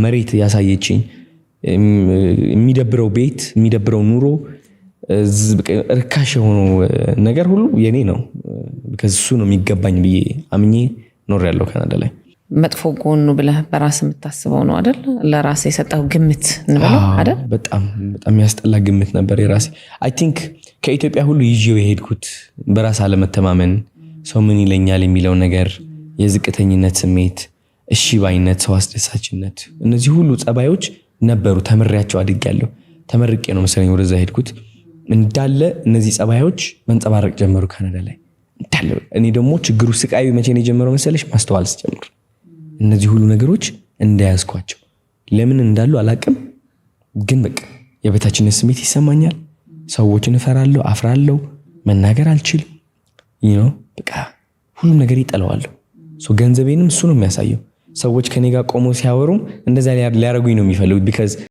መሬት ያሳየችኝ የሚደብረው ቤት የሚደብረው ኑሮ እርካሽ የሆነው ነገር ሁሉ የኔ ነው ከሱ ነው የሚገባኝ ብዬ አምኜ ኖሬያለሁ ካናዳ ላይ መጥፎ ጎኑ ብለህ በራስ የምታስበው ነው አይደል ለራስ የሰጠው ግምት እንበለው አይደል በጣም ያስጠላ ግምት ነበር የራሴ አይ ቲንክ ከኢትዮጵያ ሁሉ ይዤው የሄድኩት በራስ አለመተማመን ሰው ምን ይለኛል የሚለው ነገር የዝቅተኝነት ስሜት እሺ ባይነት ሰው አስደሳችነት እነዚህ ሁሉ ጸባዮች ነበሩ ተመርያቸው አድጌያለሁ ተመርቄ ነው መሰለኝ ወደዛ ሄድኩት እንዳለ እነዚህ ጸባዮች መንጸባረቅ ጀመሩ ካናዳ ላይ እንዳለ እኔ ደግሞ ችግሩ ስቃዩ መቼ ነው የጀመረው መሰለሽ ማስተዋል ስጀምር እነዚህ ሁሉ ነገሮች እንዳያስኳቸው ለምን እንዳሉ አላቅም ግን በቃ የበታችነት ስሜት ይሰማኛል ሰዎችን እፈራለሁ አፍራለሁ መናገር አልችልም በቃ ሁሉ ነገር ይጠላዋለሁ ገንዘቤንም እሱ ነው የሚያሳየው ሰዎች ከኔ ጋር ቆመው ሲያወሩ እንደዛ ሊያረጉኝ ነው የሚፈልጉት because